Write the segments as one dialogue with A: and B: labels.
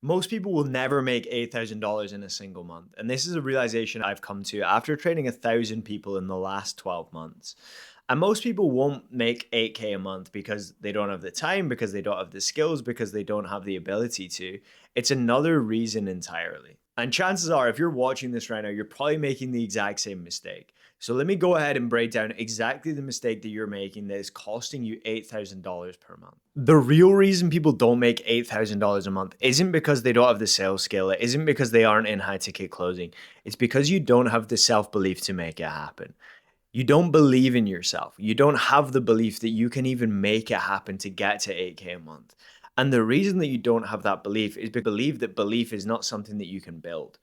A: Most people will never make $8,000 in a single month. And this is a realization I've come to after training 1,000 people in the last 12 months. And most people won't make 8K a month because they don't have the time, because they don't have the skills, because they don't have the ability to. It's another reason entirely. And chances are, if you're watching this right now, you're probably making the exact same mistake. So let me go ahead and break down exactly the mistake that you're making that is costing you $8,000 per month. The real reason people don't make $8,000 a month isn't because they don't have the sales skill. It isn't because they aren't in high ticket closing. It's because you don't have the self belief to make it happen. You don't believe in yourself. You don't have the belief that you can even make it happen to get to 8K a month. And the reason that you don't have that belief is because you believe that belief is not something that you can build.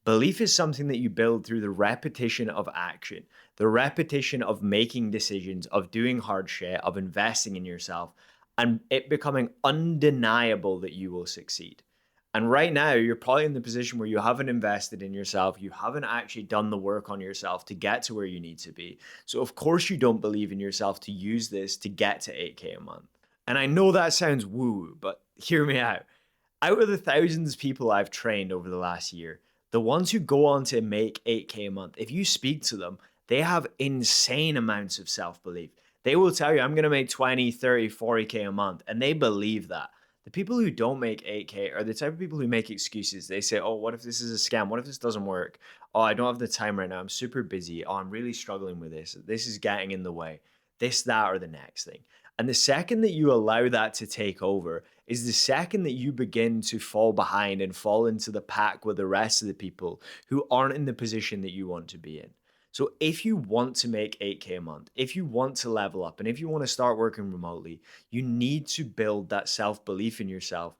A: Belief is something that you build through the repetition of action, the repetition of making decisions, of doing hard shit, of investing in yourself, and it becoming undeniable that you will succeed. And right now, you're probably in the position where you haven't invested in yourself. You haven't actually done the work on yourself to get to where you need to be. So, of course, you don't believe in yourself to use this to get to 8K a month. And I know that sounds woo woo, but hear me out. Out of the thousands of people I've trained over the last year, the ones who go on to make 8K a month, if you speak to them, they have insane amounts of self belief. They will tell you, I'm going to make 20, 30, 40K a month. And they believe that. The people who don't make 8K are the type of people who make excuses. They say, oh, what if this is a scam? What if this doesn't work? Oh, I don't have the time right now. I'm super busy. Oh, I'm really struggling with this. This is getting in the way. This, that, or the next thing. And the second that you allow that to take over is the second that you begin to fall behind and fall into the pack with the rest of the people who aren't in the position that you want to be in. So if you want to make 8K a month, if you want to level up, and if you want to start working remotely, you need to build that self-belief in yourself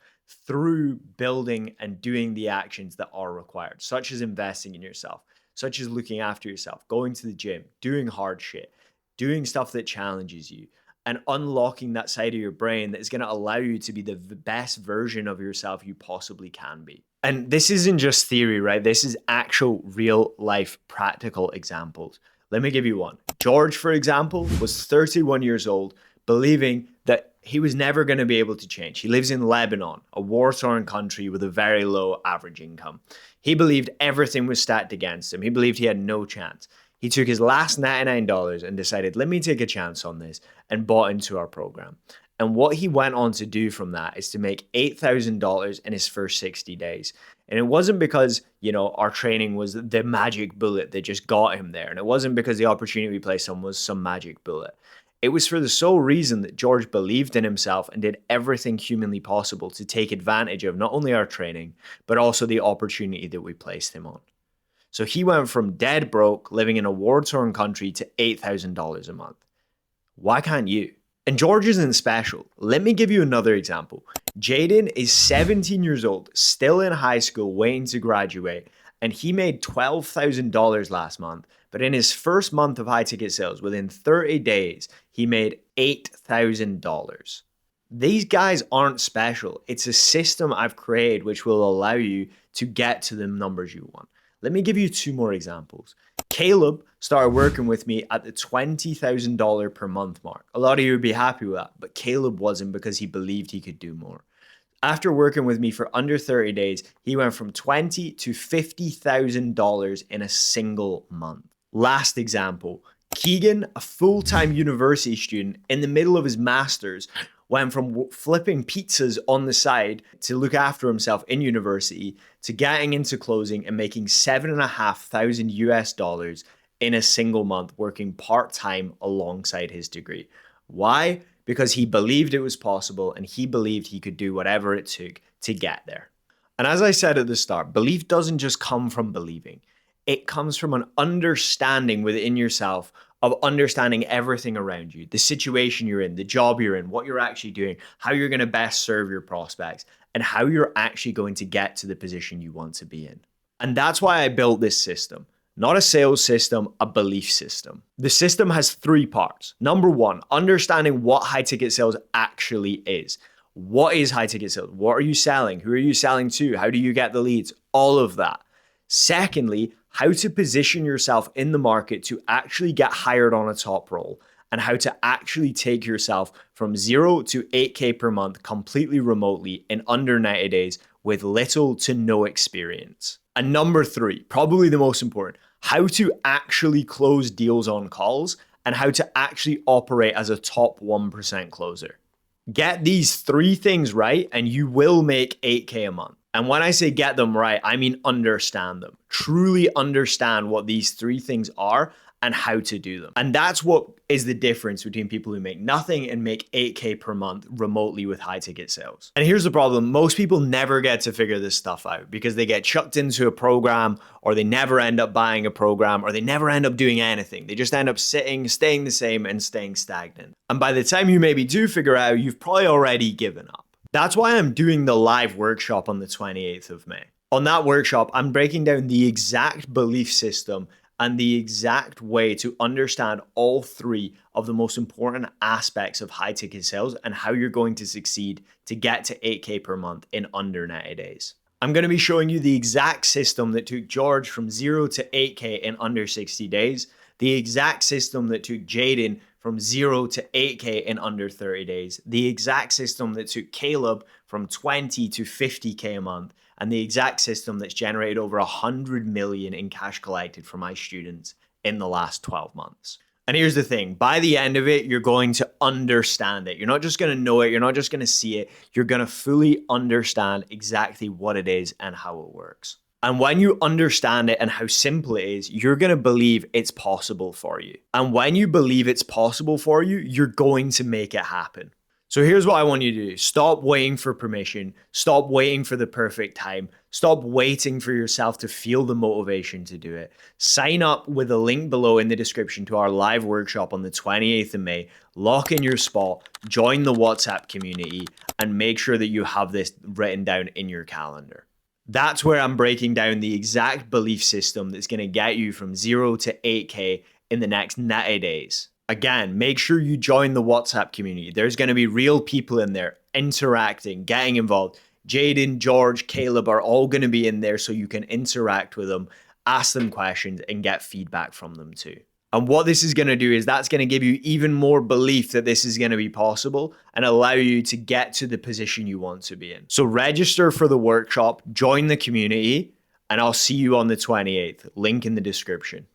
A: through building and doing the actions that are required, such as investing in yourself, such as looking after yourself, going to the gym, doing hard shit, doing stuff that challenges you, and unlocking that side of your brain that is going to allow you to be the best version of yourself you possibly can be. And this isn't just theory, right? This is actual real life practical examples. Let me give you one. George, for example, was 31 years old, believing that he was never going to be able to change. He lives in Lebanon, a war torn country with a very low average income. He believed everything was stacked against him. He believed he had no chance. He took his last $99 and decided, let me take a chance on this, and bought into our program. And what he went on to do from that is to make $8,000 in his first 60 days. And it wasn't because, our training was the magic bullet that just got him there. And it wasn't because the opportunity we placed on was some magic bullet. It was for the sole reason that George believed in himself and did everything humanly possible to take advantage of not only our training, but also the opportunity that we placed him on. So he went from dead broke, living in a war-torn country, to $8,000 a month. Why can't you? And George isn't special. Let me give you another example. Jaden is 17 years old, still in high school, waiting to graduate, and he made $12,000 last month. But in his first month of high ticket sales, within 30 days, he made $8,000. These guys aren't special. It's a system I've created which will allow you to get to the numbers you want. Let me give you two more examples. Caleb started working with me at the $20,000 per month mark. A lot of you would be happy with that, but Caleb wasn't because he believed he could do more. After working with me for under 30 days, he went from $20,000 to $50,000 in a single month. Last example, Keegan, a full-time university student in the middle of his master's, went from flipping pizzas on the side to look after himself in university to getting into closing and making $7,500 US in a single month, working part-time alongside his degree. Why? Because he believed it was possible and he believed he could do whatever it took to get there. And as I said at the start, belief doesn't just come from believing. It comes from an understanding within yourself of understanding everything around you, the situation you're in, the job you're in, what you're actually doing, how you're going to best serve your prospects, and how you're actually going to get to the position you want to be in. And that's why I built this system. Not a sales system, a belief system. The system has three parts. Number one, understanding what high ticket sales actually is. What is high ticket sales? What are you selling? Who are you selling to? How do you get the leads? All of that. Secondly, how to position yourself in the market to actually get hired on a top role, and how to actually take yourself from 0 to 8K per month completely remotely in under 90 days with little to no experience. And number 3, probably the most important, how to actually close deals on calls and how to actually operate as a top 1% closer. Get these 3 things right and you will make 8K a month. And when I say get them right, I mean understand them. Truly understand what these 3 things are and how to do them. And that's what is the difference between people who make nothing and make 8K per month remotely with high ticket sales. And here's the problem. Most people never get to figure this stuff out because they get chucked into a program, or they never end up buying a program, or they never end up doing anything. They just end up sitting, staying the same and staying stagnant. And by the time you maybe do figure out, you've probably already given up. That's why I'm doing the live workshop on the 28th of May. On that workshop, I'm breaking down the exact belief system and the exact way to understand all 3 of the most important aspects of high ticket sales and how you're going to succeed to get to 8K per month in under 90 days. I'm going to be showing you the exact system that took George from 0 to 8K in under 60 days, the exact system that took Jaden from 0 to 8K in under 30 days, the exact system that took Caleb from 20 to 50K a month, and the exact system that's generated over 100 million in cash collected from my students in the last 12 months. And here's the thing, by the end of it, you're going to understand it. You're not just going to know it, you're not just going to see it, you're going to fully understand exactly what it is and how it works. And when you understand it and how simple it is, you're going to believe it's possible for you. And when you believe it's possible for you, you're going to make it happen. So here's what I want you to do. Stop waiting for permission. Stop waiting for the perfect time. Stop waiting for yourself to feel the motivation to do it. Sign up with the link below in the description to our live workshop on the 28th of May. Lock in your spot, join the WhatsApp community, and make sure that you have this written down in your calendar. That's where I'm breaking down the exact belief system that's going to get you from 0 to 8K in the next 90 days. Again, make sure you join the WhatsApp community. There's going to be real people in there interacting, getting involved. Jaden, George, Caleb are all going to be in there so you can interact with them, ask them questions, and get feedback from them too. And what this is going to do is that's going to give you even more belief that this is going to be possible and allow you to get to the position you want to be in. So register for the workshop, join the community, and I'll see you on the 28th. Link in the description.